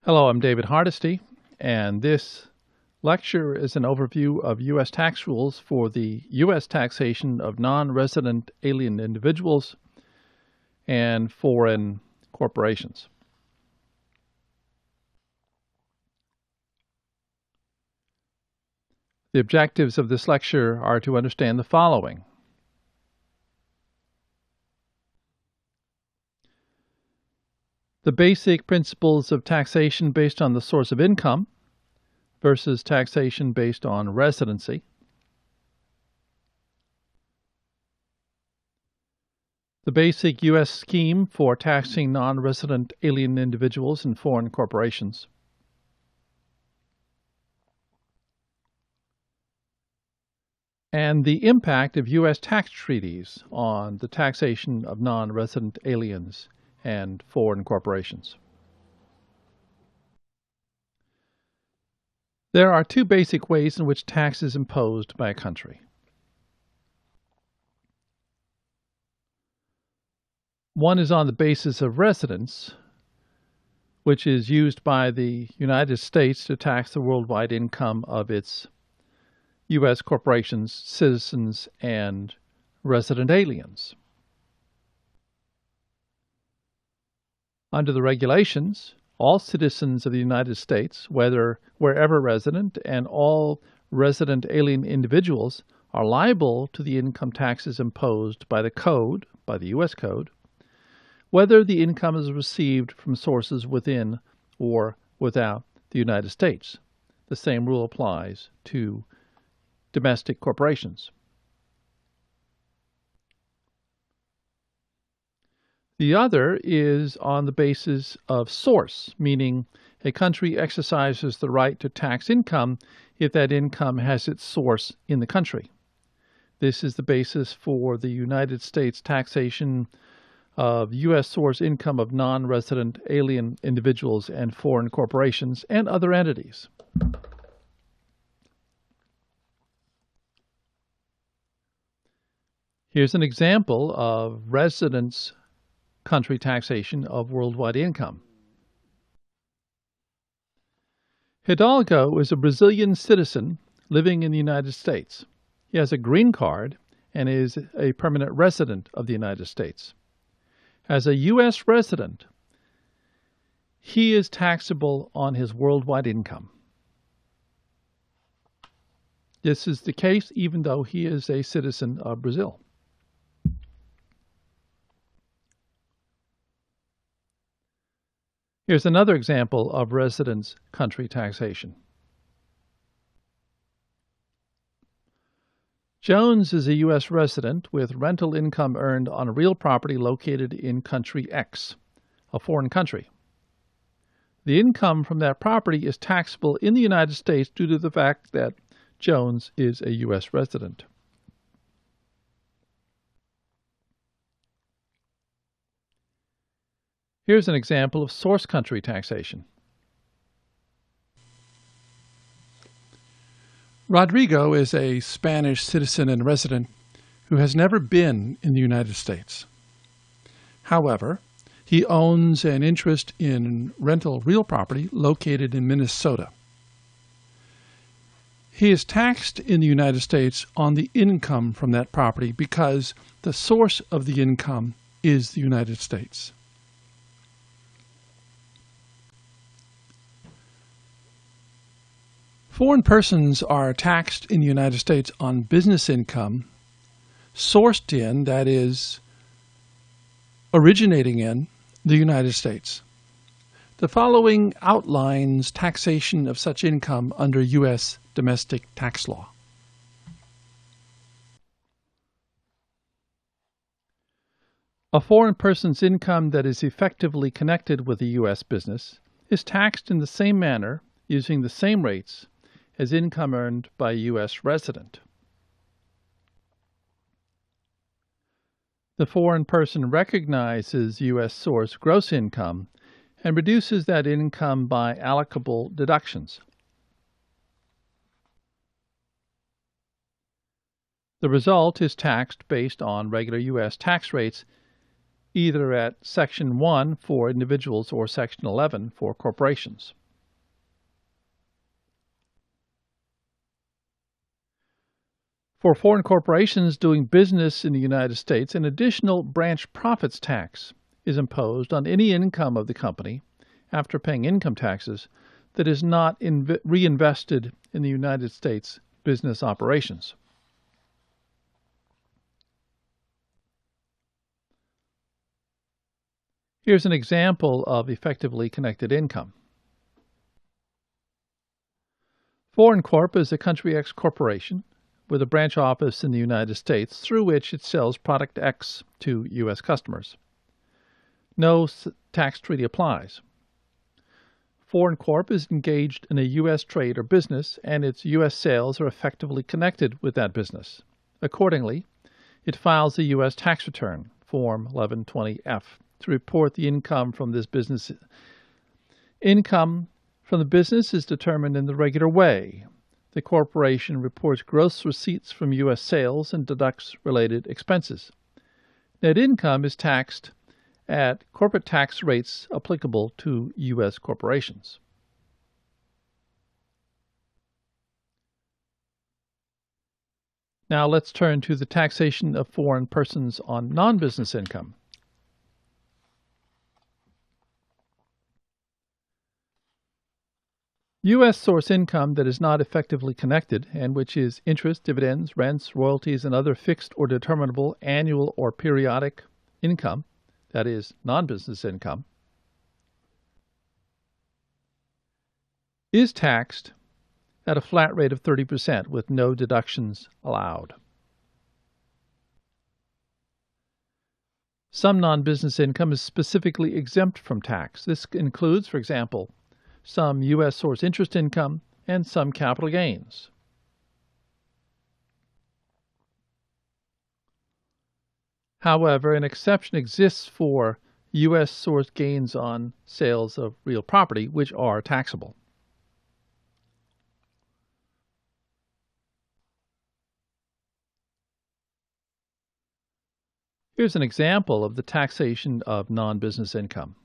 Hello, I'm David Hardesty, and this lecture is an overview of U.S. tax rules for the U.S. taxation of non-resident alien individuals and foreign corporations. The objectives of this lecture are to understand the following. The basic principles of taxation based on the source of income versus taxation based on residency. The basic U.S. scheme for taxing non-resident alien individuals and foreign corporations. And the impact of U.S. tax treaties on the taxation of non-resident aliens and foreign corporations. There are two basic ways in which tax is imposed by a country. One is on the basis of residence, which is used by the United States to tax the worldwide income of its U.S. corporations, citizens, and resident aliens. Under the regulations, all citizens of the United States, wherever resident, and all resident alien individuals are liable to the income taxes imposed by the U.S. Code, whether the income is received from sources within or without the United States. The same rule applies to domestic corporations. The other is on the basis of source, meaning a country exercises the right to tax income if that income has its source in the country. This is the basis for the United States taxation of U.S. source income of non-resident alien individuals and foreign corporations and other entities. Here's an example of residence country taxation of worldwide income. Hidalgo is a Brazilian citizen living in the United States. He has a green card and is a permanent resident of the United States. As a U.S. resident, he is taxable on his worldwide income. This is the case even though he is a citizen of Brazil. Here's another example of residence country taxation. Jones is a U.S. resident with rental income earned on a real property located in country X, a foreign country. The income from that property is taxable in the United States due to the fact that Jones is a U.S. resident. Here's an example of source country taxation. Rodrigo is a Spanish citizen and resident who has never been in the United States. However, he owns an interest in rental real property located in Minnesota. He is taxed in the United States on the income from that property because the source of the income is the United States. Foreign persons are taxed in the United States on business income sourced in, that is, originating in, the United States. The following outlines taxation of such income under U.S. domestic tax law. A foreign person's income that is effectively connected with a U.S. business is taxed in the same manner, using the same rates, as income earned by a U.S. resident. The foreign person recognizes U.S. source gross income and reduces that income by allocable deductions. The result is taxed based on regular U.S. tax rates either at Section 1 for individuals or Section 11 for corporations. For foreign corporations doing business in the United States, an additional branch profits tax is imposed on any income of the company after paying income taxes that is not reinvested in the United States business operations. Here's an example of effectively connected income. Foreign Corp is a Country X corporation with a branch office in the United States through which it sells product X to U.S. customers. No tax treaty applies. Foreign Corp is engaged in a U.S. trade or business, and its U.S. sales are effectively connected with that business. Accordingly, it files a U.S. tax return, Form 1120-F, to report the income from this business. Income from the business is determined in the regular way. The corporation reports gross receipts from U.S. sales and deducts related expenses. Net income is taxed at corporate tax rates applicable to U.S. corporations. Now let's turn to the taxation of foreign persons on non-business income. U.S. source income that is not effectively connected and which is interest, dividends, rents, royalties, and other fixed or determinable annual or periodic income, that is, non-business income, is taxed at a flat rate of 30% with no deductions allowed. Some non-business income is specifically exempt from tax. This includes, for example, some U.S. source interest income, and some capital gains. However, an exception exists for U.S. source gains on sales of real property, which are taxable. Here's an example of the taxation of non-business income.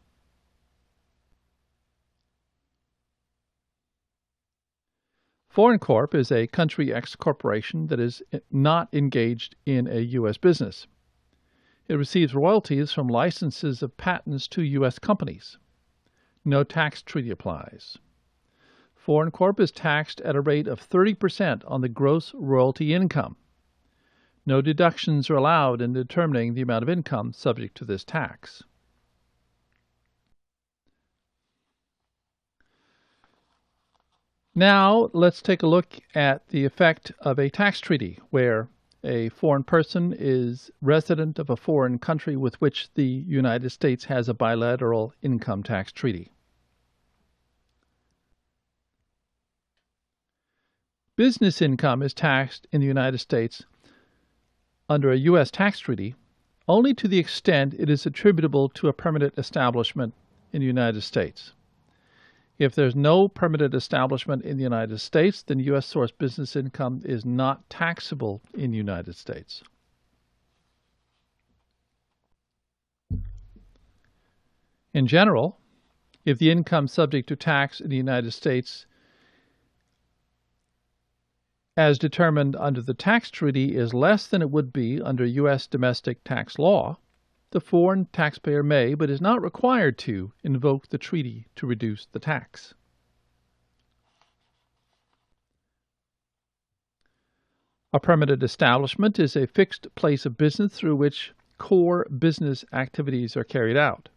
Foreign Corp is a Country X corporation that is not engaged in a U.S. business. It receives royalties from licenses of patents to U.S. companies. No tax treaty applies. Foreign Corp is taxed at a rate of 30% on the gross royalty income. No deductions are allowed in determining the amount of income subject to this tax. Now, let's take a look at the effect of a tax treaty where a foreign person is resident of a foreign country with which the United States has a bilateral income tax treaty. Business income is taxed in the United States under a U.S. tax treaty only to the extent it is attributable to a permanent establishment in the United States. If there's no permanent establishment in the United States, then U.S. source business income is not taxable in the United States. In general, if the income subject to tax in the United States as determined under the tax treaty is less than it would be under U.S. domestic tax law, the foreign taxpayer may, but is not required to, invoke the treaty to reduce the tax. A permanent establishment is a fixed place of business through which core business activities are carried out.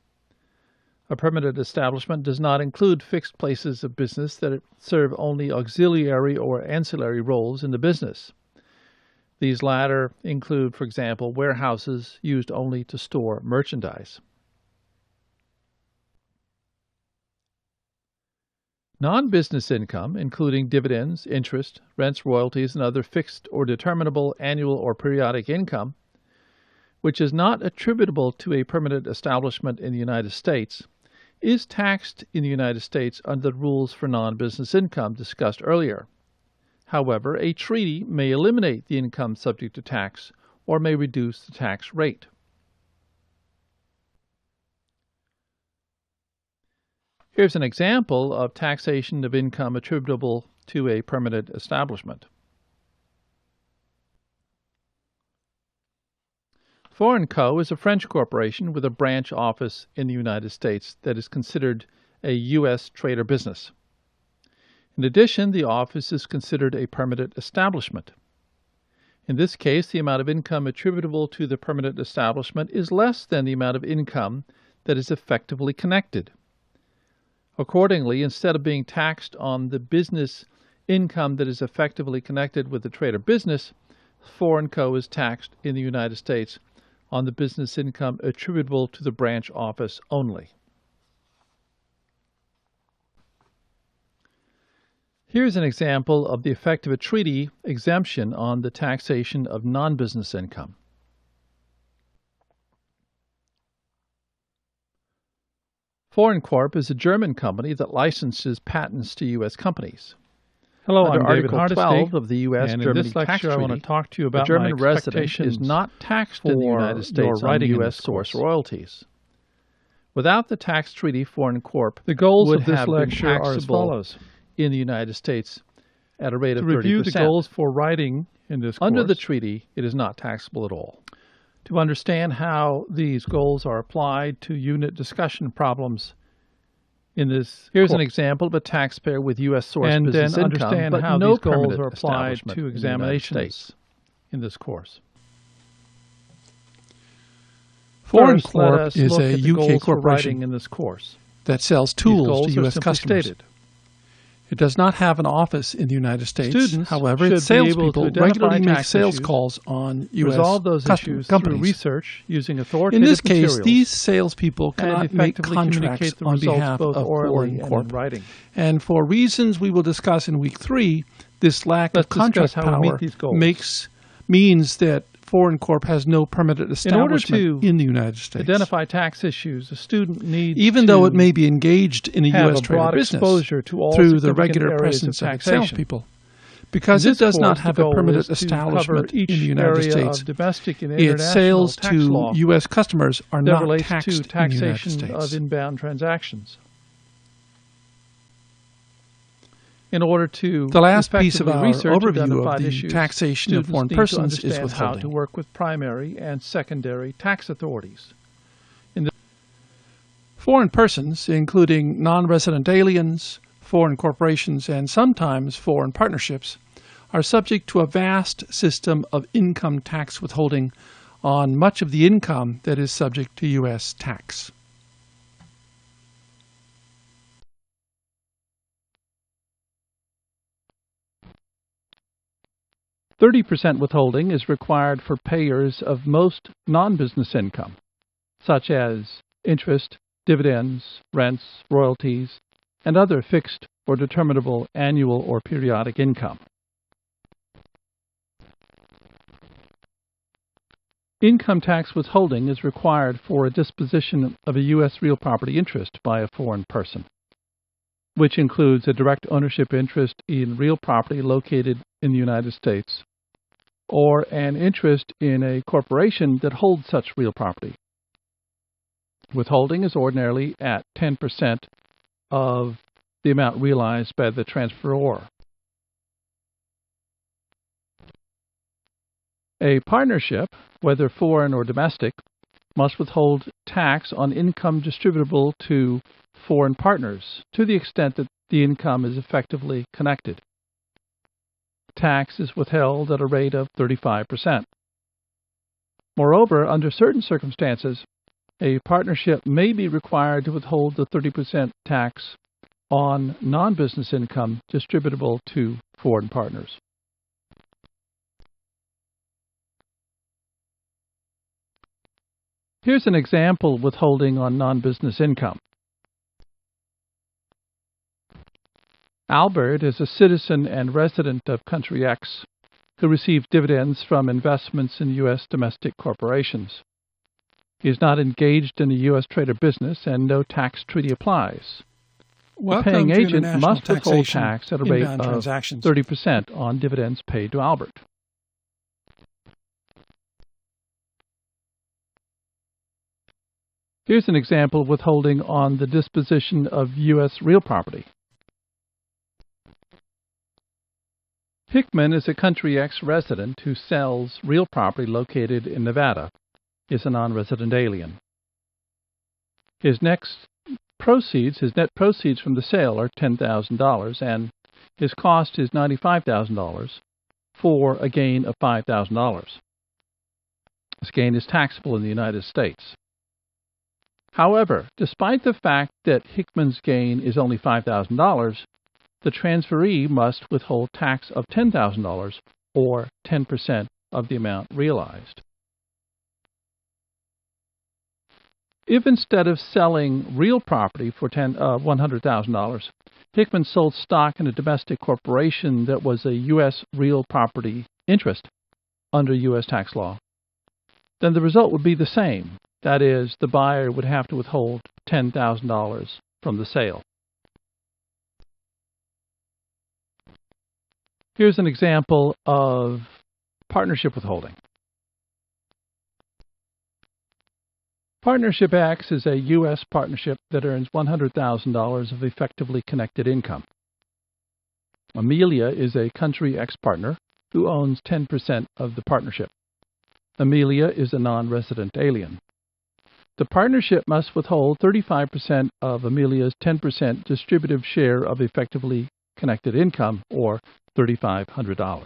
A permanent establishment does not include fixed places of business that serve only auxiliary or ancillary roles in the business. These latter include, for example, warehouses used only to store merchandise. Non-business income, including dividends, interest, rents, royalties, and other fixed or determinable annual or periodic income, which is not attributable to a permanent establishment in the United States, is taxed in the United States under the rules for non-business income discussed earlier. However, a treaty may eliminate the income subject to tax or may reduce the tax rate. Here's an example of taxation of income attributable to a permanent establishment. For & Co. is a French corporation with a branch office in the United States that is considered a U.S. trade or business. In addition, the office is considered a permanent establishment. In this case, the amount of income attributable to the permanent establishment is less than the amount of income that is effectively connected. Accordingly, instead of being taxed on the business income that is effectively connected with the trade or business, For & Co. is taxed in the United States on the business income attributable to the branch office only. Here's an example of the effect of a treaty exemption on the taxation of non-business income. For & Corp is a German company that licenses patents to U.S. companies. Hello, Under I'm David Article Hardesty, 12 of the U.S. and in Germany this tax lecture I treaty, want to talk to you about the German my resident expectations is not taxed in the for United States your on writing in U.S. this source course. royalties. Without the tax treaty, For & Corp The goals would of this have been lecture are as taxable follows. in the United States at a rate To of 30%. review the goals for writing in this Under course, the treaty, it is not taxable at all. To understand how these goals are applied to unit discussion problems in this here's an example of a taxpayer with U.S. source and business then income, understand but how no these goals permanent are applied establishment to in the United examinations States in this course. For First, Corp let us is look a at the goals UK for writing corporation in this course. that sells These tools goals to are U.S. simply customers. stated. It does not have an office in the United States. Students However, should its be able to salespeople identify regularly make tax sales issues, calls on U.S. Resolve those custom issues through companies. research using authoritative In this case, materials, these salespeople and cannot make effectively contracts communicate the on results behalf both of orally For and Corp. in writing. And for reasons we will discuss in week 3, this lack Let's of contract discuss how we power meet these goals. means that For Corp has no permanent establishment to in the United States. Identify tax issues, a student needs Even to though it may be engaged in a have U.S. a trade or broad business exposure to all through the significant regular areas presence of of its taxation. salespeople. Because In it does this not course, have the a goal permanent is to establishment cover each in the United area States, of domestic and its international sales tax to law U.S. customers are that not relates taxed to in the United taxation States. of inbound transactions. In order to The last piece of effectively our research overview identified of the issues, taxation of students foreign need to persons is understand how to withholding. work with primary and secondary tax authorities. Foreign persons, including non-resident aliens, foreign corporations, and sometimes foreign partnerships, are subject to a vast system of income tax withholding on much of the income that is subject to U.S. tax. %30 withholding is required for payers of most non-business income, such as interest, dividends, rents, royalties, and other fixed or determinable annual or periodic income. Income tax withholding is required for a disposition of a U.S. real property interest by a foreign person, which includes a direct ownership interest in real property located in the United States, or an interest in a corporation that holds such real property. Withholding is ordinarily at 10% of the amount realized by the transferor. A partnership, whether foreign or domestic, must withhold tax on income distributable to foreign partners to the extent that the income is effectively connected. Tax is withheld at a rate of 35%. Moreover, under certain circumstances, a partnership may be required to withhold the 30% tax on non-business income distributable to foreign partners. Here's an example of withholding on non-business income. Albert is a citizen and resident of Country X who received dividends from investments in U.S. domestic corporations. He is not engaged in a U.S. trade or business, and no tax treaty applies. The paying agent must withhold tax at a rate of 30% on dividends paid to Albert. Here's an example of withholding on the disposition of U.S. real property. Hickman is a Country X resident who sells real property located in Nevada. He is a non-resident alien. His net proceeds from the sale are $10,000, and his cost is $95,000 for a gain of $5,000. This gain is taxable in the United States. However, despite the fact that Hickman's gain is only $5,000, the transferee must withhold tax of $10,000 or 10% of the amount realized. If instead of selling real property for $100,000, Hickman sold stock in a domestic corporation that was a U.S. real property interest under U.S. tax law, then the result would be the same. That is, the buyer would have to withhold $10,000 from the sale. Here's an example of partnership withholding. Partnership X is a U.S. partnership that earns $100,000 of effectively connected income. Amelia is a Country X partner who owns 10% of the partnership. Amelia is a non-resident alien. The partnership must withhold 35% of Amelia's 10% distributive share of effectively connected income, or $3,500.